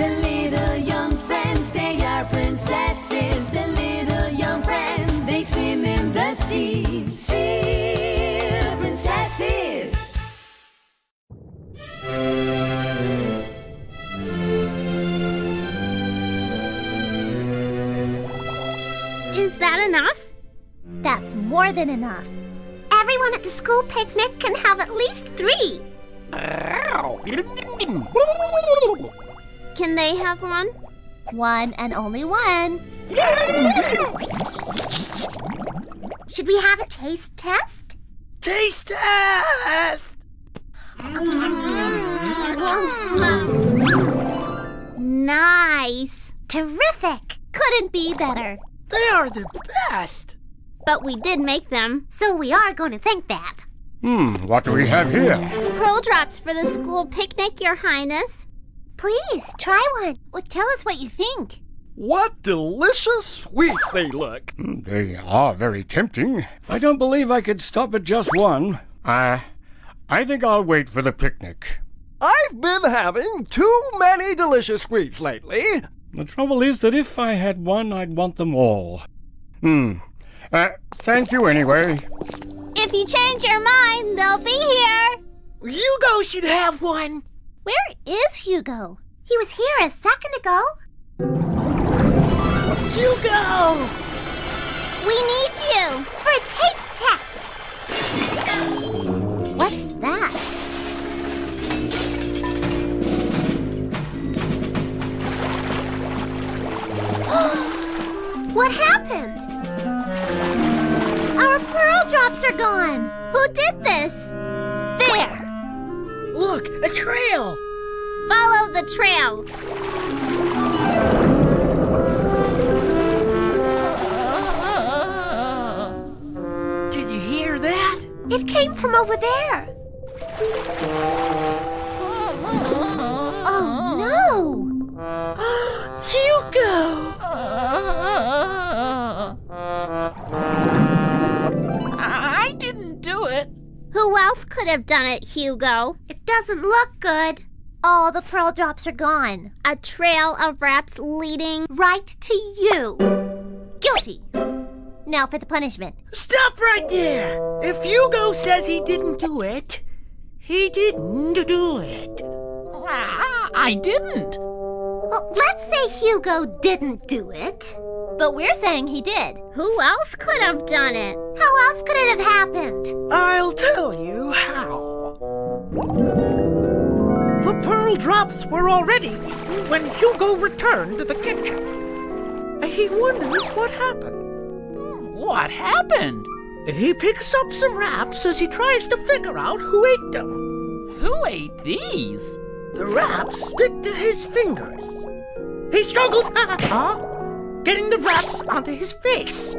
The little young friends, they are princesses. The little young friends, they swim in the sea. Sea princesses. Is that enough? That's more than enough. Everyone at the school picnic can have at least 3. Can they have one? One and only one. Should we have a taste test? Taste test! Nice. Terrific. Couldn't be better. They are the best. But we did make them. So we are going to think that. What do we have here? Pearl drops for the school picnic, Your Highness. Please, try one. Well, tell us what you think. What delicious sweets they look. They are very tempting. I don't believe I could stop at just one. I think I'll wait for the picnic. I've been having too many delicious sweets lately. The trouble is that if I had one, I'd want them all. Thank you anyway. If you change your mind, they'll be here. Hugo should have one. Where is Hugo? He was here a second ago. Hugo! We need you. For a taste test. What's that? What happened? Our pearl drops are gone. Who did this? There. Look, a trail. Follow the trail. Did you hear that? It came from over there. Oh, no. Hugo! I didn't do it. Who else could have done it, Hugo? It doesn't look good. All the pearl drops are gone. A trail of wraps leading Right to you. Guilty. Now for the punishment. Stop right there! If Hugo says he didn't do it, he didn't do it. I didn't. Well, let's say Hugo didn't do it. But we're saying he did. Who else could have done it? How else could it have happened? I'll tell you how. The pearl drops were already eaten when Hugo returned to the kitchen. He wonders what happened. What happened? He picks up some wraps as he tries to figure out who ate them. Who ate these? The wraps stick to his fingers. He struggles, getting the wraps onto his face.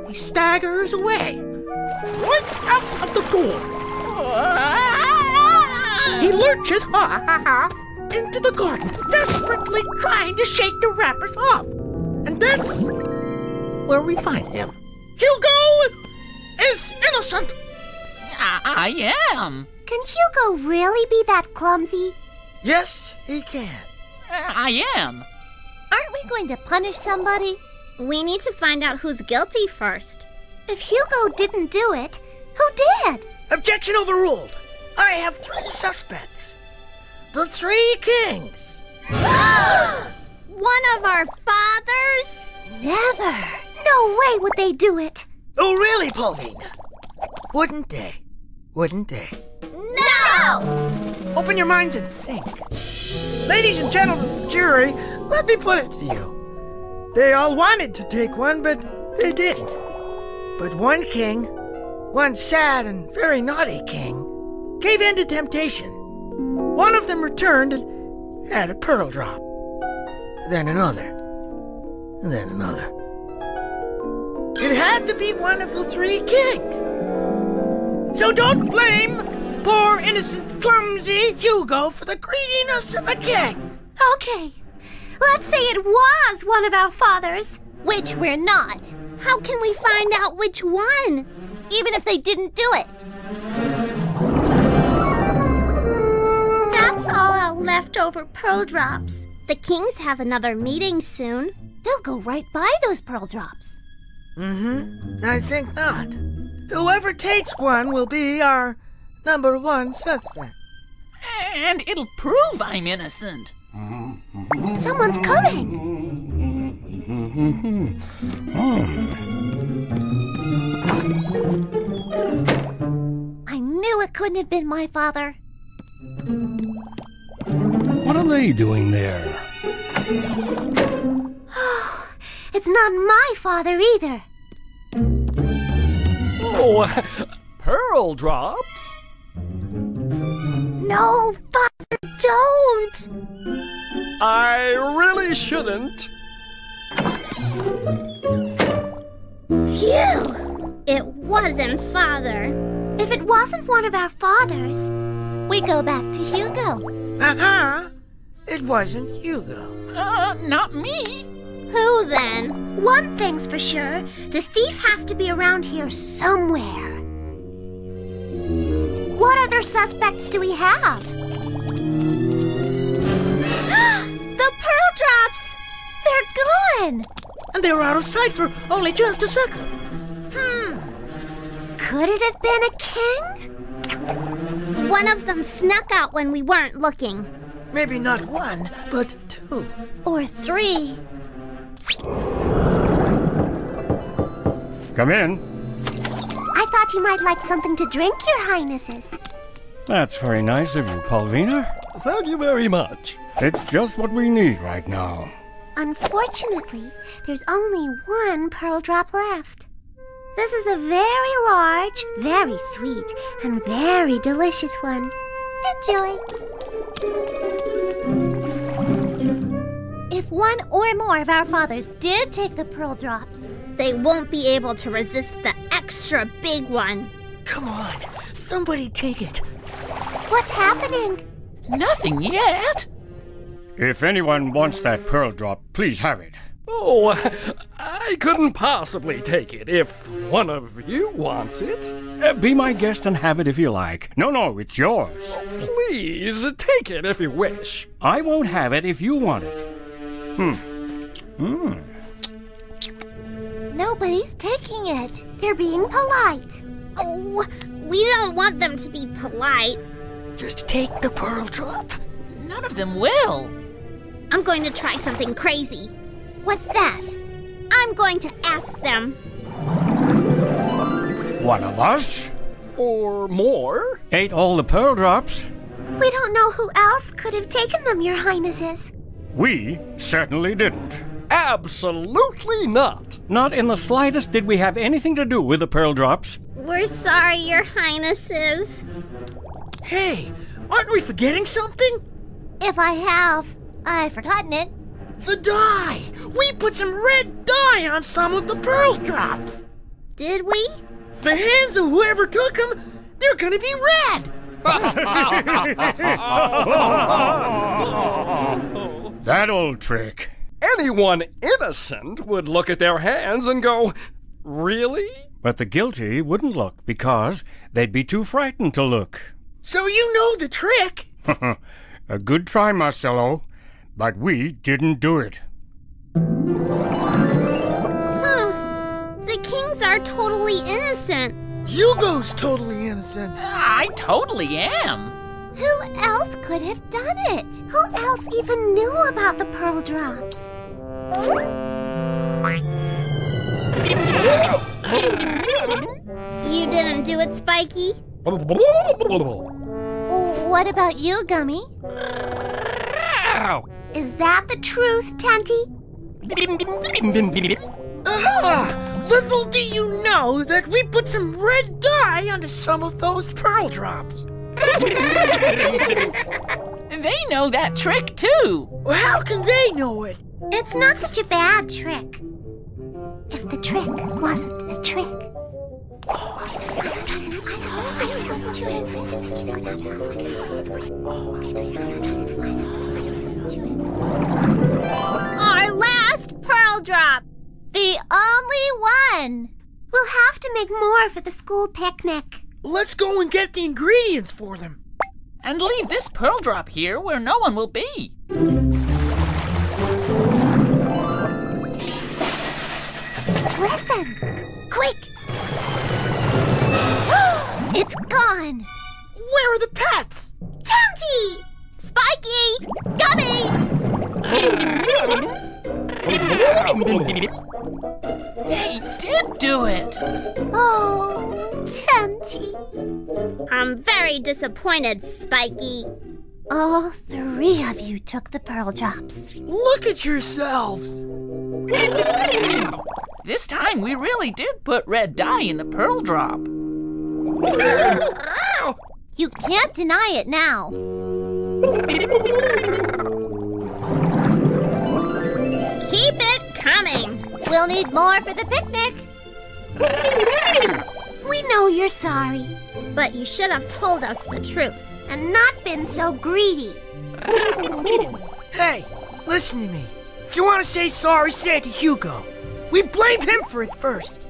He staggers away, right out of the door. He lurches, into the garden, desperately trying to shake the wrappers off. And that's where we find him. Hugo is innocent. I am. Can Hugo really be that clumsy? Yes, he can. I am. Aren't we going to punish somebody? We need to find out who's guilty first. If Hugo didn't do it, who did? Objection overruled. I have 3 suspects. The 3 kings. One of our fathers? Never. No way would they do it. Oh, really, Polvina? Wouldn't they? Wouldn't they? No! Open your minds and think. Ladies and gentlemen of the jury, let me put it to you. They all wanted to take one, but they didn't. But one king, one sad and very naughty king, gave in to temptation. One of them returned and had a pearl drop. Then another. And then another. It had to be one of the 3 kings. So don't blame poor, innocent, clumsy Hugo for the greediness of a king. Okay. Let's say it was one of our fathers, which we're not. How can we find out which one? Even if they didn't do it. That's all our leftover pearl drops. The Kings have another meeting soon. They'll go right by those pearl drops. I think not. Whoever takes one will be our #1 suspect. And it'll prove I'm innocent. Someone's coming. I knew it couldn't have been my father. What are they doing there? It's not my father either. Oh, pearl drops? No, Father, don't! I really shouldn't. Phew! It wasn't Father. If it wasn't one of our fathers, we go back to Hugo. It wasn't Hugo. Not me. Who then? One thing's for sure, the thief has to be around here somewhere. What other suspects do we have? The pearl drops! They're gone! And they were out of sight for only just a second. Could it have been a king? One of them snuck out when we weren't looking. Maybe not 1, but 2. Or 3. Come in. I thought you might like something to drink, Your Highnesses. That's very nice of you, Paulvina. Thank you very much. It's just what we need right now. Unfortunately, there's only 1 pearl drop left. This is a very large, very sweet, and very delicious one. Enjoy. If one or more of our fathers did take the pearl drops, they won't be able to resist the extra big one. Come on, somebody take it. What's happening? Nothing yet. If anyone wants that pearl drop, please have it. Oh, I couldn't possibly take it if one of you wants it. Be my guest and have it if you like. No, it's yours. Please, take it if you wish. I won't have it if you want it. Nobody's taking it. They're being polite. Oh, we don't want them to be polite. Just take the pearl drop. None of them will. I'm going to try something crazy. What's that? I'm going to ask them. One of us Or more. ate all the pearl drops. We don't know who else could have taken them, Your Highnesses. We certainly didn't. Absolutely not. Not in the slightest did we have anything to do with the pearl drops. We're sorry, Your Highnesses. Hey, aren't we forgetting something? If I have, I've forgotten it. The dye! We put some red dye on some of the pearl drops. Did we? The hands of whoever took them, they're gonna be red. That old trick. Anyone innocent would look at their hands and go, really? But the guilty wouldn't look because they'd be too frightened to look. So you know the trick. A good try, Marcello, but we didn't do it. The Kings are totally innocent. Hugo's totally innocent. I totally am. Who else could have done it? Who else even knew about the pearl drops? You didn't do it, Spiky? What about you, Gummy? Is that the truth, Tenty? Little do you know that we put some red dye onto some of those pearl drops. They know that trick too. How can they know it? It's not such a bad trick. If the trick wasn't a trick. Our last pearl drop. The only one. We'll have to make more for the school picnic. Let's go and get the ingredients for them. And leave this pearl drop here where no one will be. Listen! Quick! It's gone! Where are the pets? Tanty! Spiky! Gummy! They did do it. Oh, Tanty. I'm very disappointed, Spiky. All three of you took the pearl drops. Look at yourselves. This time we really did put red dye in the pearl drop. You can't deny it now. Keep it coming. We'll need more for the picnic. We know you're sorry, but you should have told us the truth and not been so greedy. Hey, listen to me. If you want to say sorry, say it to Hugo. We blamed him for it first.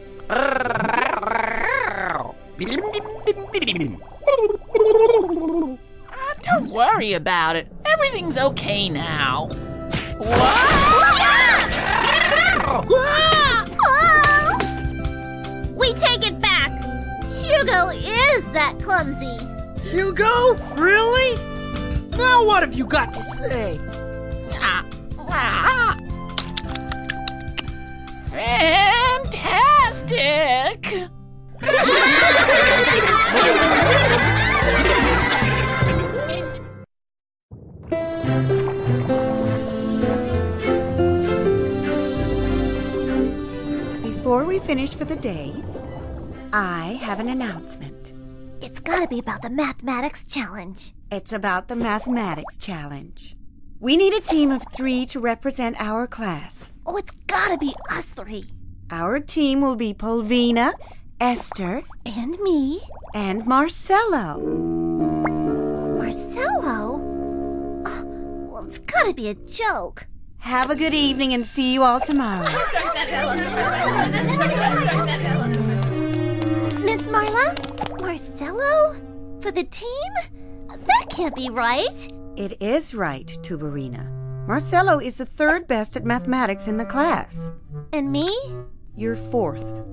Don't worry about it. Everything's okay now. Oh! We take it back. Hugo is that clumsy. Hugo? Really? Now what have you got to say? Fantastic! Before we finish for the day, I have an announcement. It's gotta be about the mathematics challenge. It's about the mathematics challenge. We need a team of 3 to represent our class. Oh, it's gotta be us three. Our team will be Polvina, Esther, And me. and Marcello. Marcello? Oh, well, it's gotta be a joke. Have a good evening and see you all tomorrow. Miss Marla? Marcello? For the team? That can't be right. It is right, Tuberina. Marcello is the 3rd best at mathematics in the class. And me? You're 4th.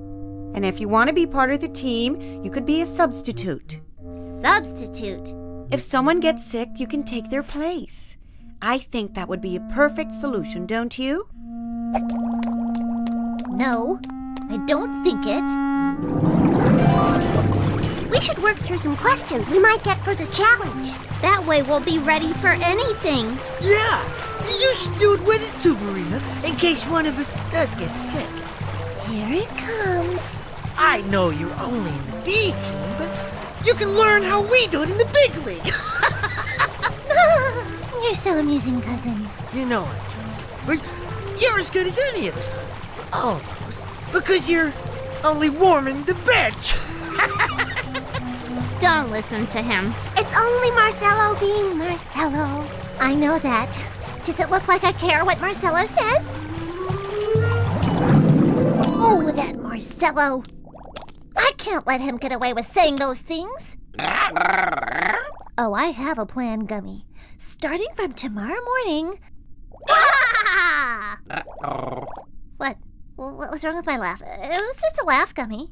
And if you want to be part of the team, you could be a substitute. Substitute. If someone gets sick, you can take their place. I think that would be a perfect solution, don't you? No, I don't think it. We should work through some questions we might get for the challenge. That way we'll be ready for anything. Yeah, you should do it with us, Tuberina, in case one of us does get sick. Here it comes. I know you're only in the B team, but you can learn how we do it in the big league. You're so amusing, cousin. You know it, but you're as good as any of us. Almost. Because you're only warming the bench. Don't listen to him. It's only Marcello being Marcello. I know that. Does it look like I care what Marcello says? Oh, that Marcello. I can't let him get away with saying those things. Oh, I have a plan, Gummy. Starting from tomorrow morning... Ah! What? What was wrong with my laugh? It was just a laugh, Gummy.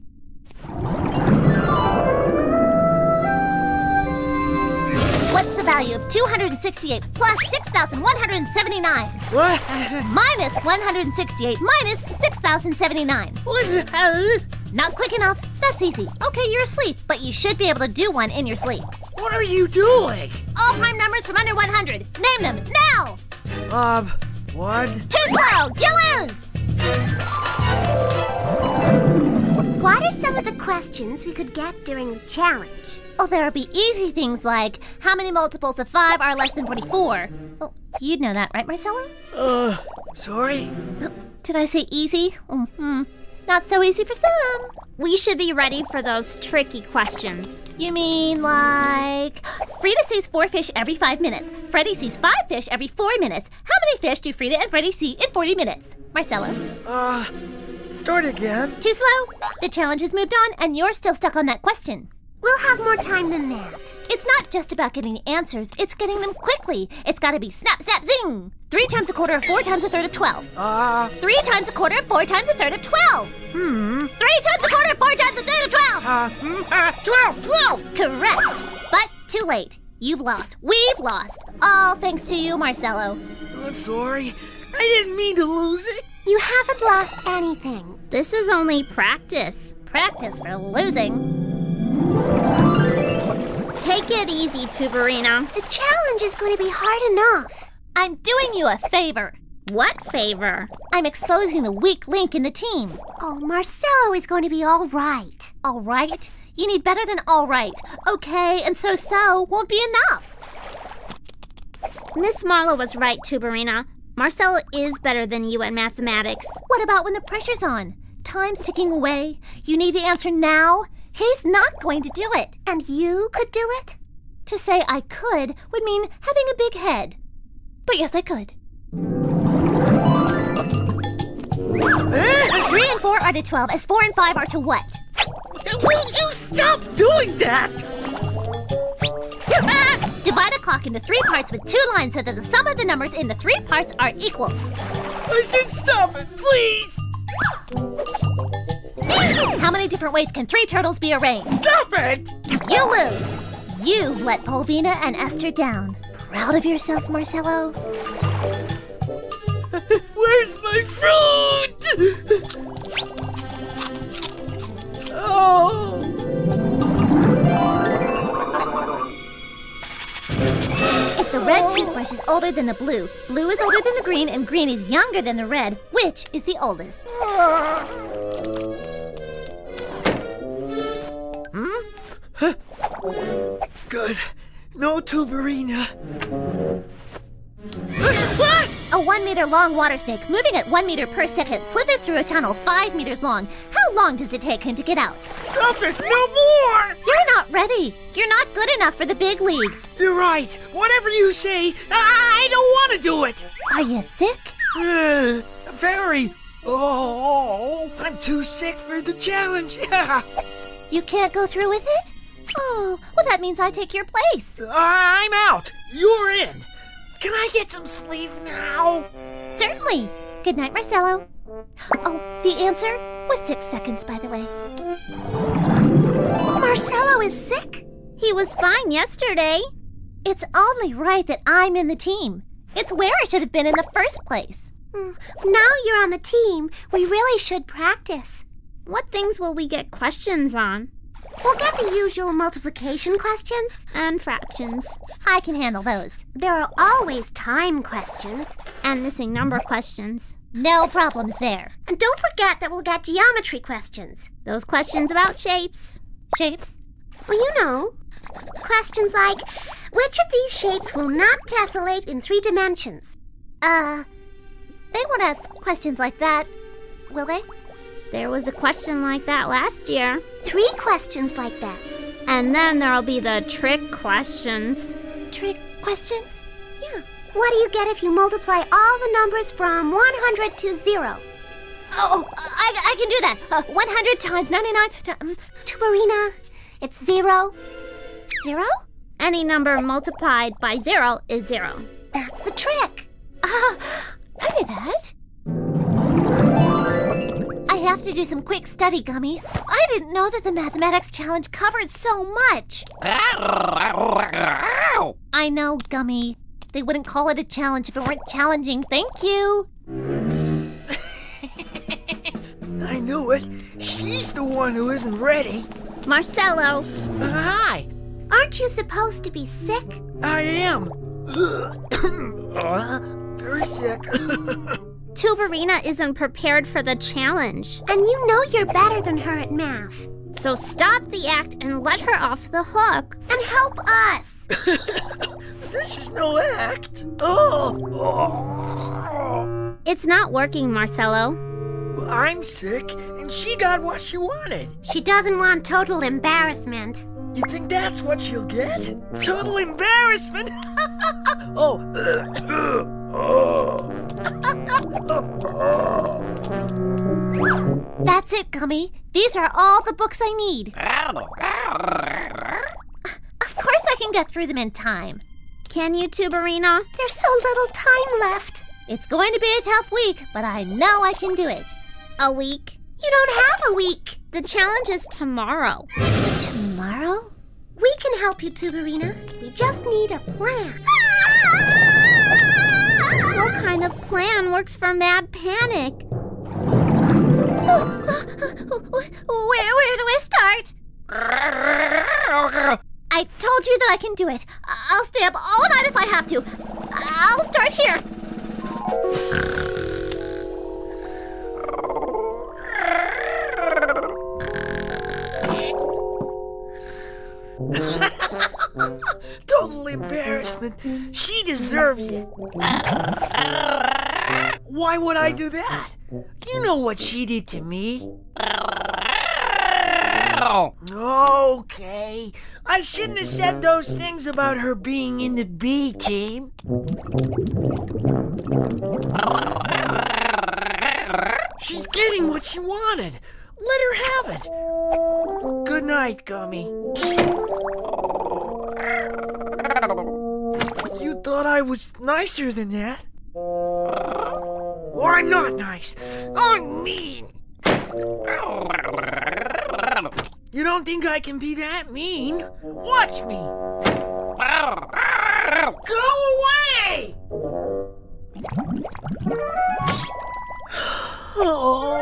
What's the value of 268 plus 6,179? What? Minus 168 minus 6,079. What the hell? Not quick enough? That's easy. Okay, you're asleep, but you should be able to do one in your sleep. What are you doing? All prime numbers from under 100. Name them, now! 1. Too slow! You lose! What are some of the questions we could get during the challenge? Oh, there'll be easy things like, how many multiples of 5 are less than 44? Oh, you'd know that, right, Marcello? Sorry? Oh, did I say easy? Not so easy for some. We should be ready for those tricky questions. You mean like... Frida sees 4 fish every 5 minutes. Freddy sees 5 fish every 4 minutes. How many fish do Frida and Freddy see in 40 minutes? Marcello? Start again. Too slow? The challenge has moved on and you're still stuck on that question. We'll have more time than that. It's not just about getting answers, it's getting them quickly. It's gotta be snap, snap, zing! 3 times a quarter of 4 times a third of 12. 3 times a quarter of 4 times a third of 12. 3 times a quarter of 4 times a third of 12. 12! Correct. But too late. You've lost. We've lost. All thanks to you, Marcelo. I'm sorry. I didn't mean to lose it. You haven't lost anything. This is only practice. Practice for losing. Take it easy, Tuberina. The challenge is going to be hard enough. I'm doing you a favor. What favor? I'm exposing the weak link in the team. Oh, Marcelo is going to be all right. All right? You need better than all right. Okay, and so won't be enough. Miss Marlowe was right, Tuberina. Marcelo is better than you at mathematics. What about when the pressure's on? Time's ticking away. You need the answer now. He's not going to do it. And you could do it? To say I could would mean having a big head. But yes, I could. 3 and 4 are to 12, as 4 and 5 are to what? Will you stop doing that? Divide a clock into 3 parts with 2 lines so that the sum of the numbers in the 3 parts are equal. I said stop it, please! How many different ways can 3 turtles be arranged? Stop it! You lose! You let Polvina and Esther down. Proud of yourself, Marcelo? Where's my fruit? Oh! If the red toothbrush is older than the blue, blue is older than the green, and green is younger than the red, which is the oldest? Good. No Tuberina. What? A 1-meter long water snake moving at 1 meter per second slithers through a tunnel 5 meters long. How long does it take him to get out? Stop it! No more! You're not ready. You're not good enough for the big league. You're right. Whatever you say, I don't want to do it. Are you sick? Very. Oh, I'm too sick for the challenge. You can't go through with it? Oh, well, that means I take your place. I'm out. You're in. Can I get some sleep now? Certainly. Good night, Marcelo. Oh, the answer was 6 seconds, by the way. Marcelo is sick? He was fine yesterday. It's only right that I'm in the team. It's where I should have been in the first place. Now you're on the team. We really should practice. What things will we get questions on? We'll get the usual multiplication questions. And fractions. I can handle those. There are always time questions. And missing number questions. No problems there. And don't forget that we'll get geometry questions. Those questions about shapes. Shapes? Well, you know. Questions like, which of these shapes will not tessellate in 3 dimensions? They won't ask questions like that, will they? There was a question like that last year. 3 questions like that. And then there'll be the trick questions. Trick questions? Yeah. What do you get if you multiply all the numbers from 100 to 0? Oh, I can do that. 100 times 99 Tuberina, it's 0. 0? Any number multiplied by 0 is 0. That's the trick. I knew that. I have to do some quick study, Gummy. I didn't know that the mathematics challenge covered so much. I know, Gummy. They wouldn't call it a challenge if it weren't challenging. Thank you. I knew it. She's the one who isn't ready. Marcelo. Hi. Aren't you supposed to be sick? I am. Very sick. Tuberina isn't prepared for the challenge. And you know you're better than her at math. So stop the act and let her off the hook. And help us. This is no act. Oh. It's not working, Marcelo. Well, I'm sick, and she got what she wanted. She doesn't want total embarrassment. You think that's what she'll get? Total embarrassment? Oh. That's it, Gummy. These are all the books I need. Of course I can get through them in time. Can you, Tubarina? There's so little time left. It's going to be a tough week, but I know I can do it. A week? You don't have a week. The challenge is tomorrow. Tomorrow? We can help you, Tubarina. We just need a plan. What kind of plan works for Mad Panic? Where do I start? I told you that I can do it. I'll stay up all night if I have to. I'll start here. Total embarrassment. She deserves it. Why would I do that? You know what she did to me. Okay. I shouldn't have said those things about her being in the B team. She's getting what she wanted. Let her have it. Good night, Gummy. You thought I was nicer than that? Well, I'm not nice. I'm mean. You don't think I can be that mean? Watch me. Go away! Oh.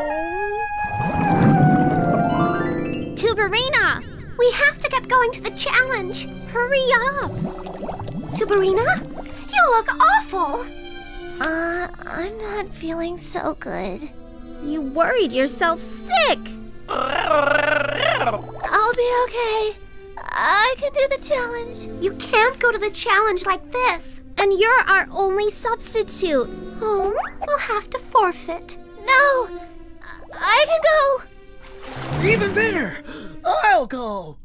Tubarina! We have to get going to the challenge. Hurry up. Tubarina, you look awful. I'm not feeling so good. You worried yourself sick. I'll be okay. I can do the challenge. You can't go to the challenge like this. And you're our only substitute. Oh, we'll have to forfeit. No! I can go! Even better! I'll go!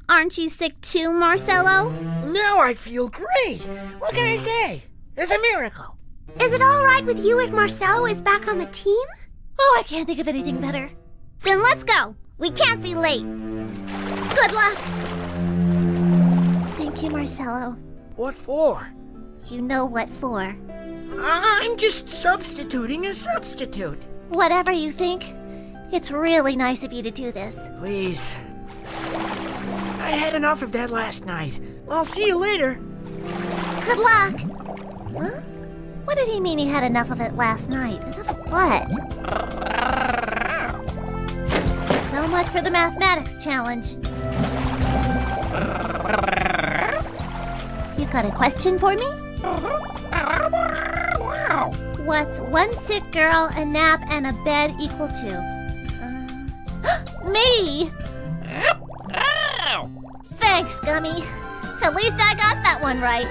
Aren't you sick too, Marcelo? Now I feel great! What can I say? It's a miracle! Is it all right with you if Marcelo is back on the team? Oh, I can't think of anything better. Then let's go. We can't be late. Good luck! Thank you, Marcelo. What for? You know what for. I'm just substituting a substitute. Whatever you think. It's really nice of you to do this. Please. I had enough of that last night. I'll see you later. Good luck! Huh? What did he mean he had enough of it last night? Enough of what? So much for the mathematics challenge. You got a question for me? What's one sick girl, a nap, and a bed equal to? Me! Thanks, Gummy. At least I got that one right.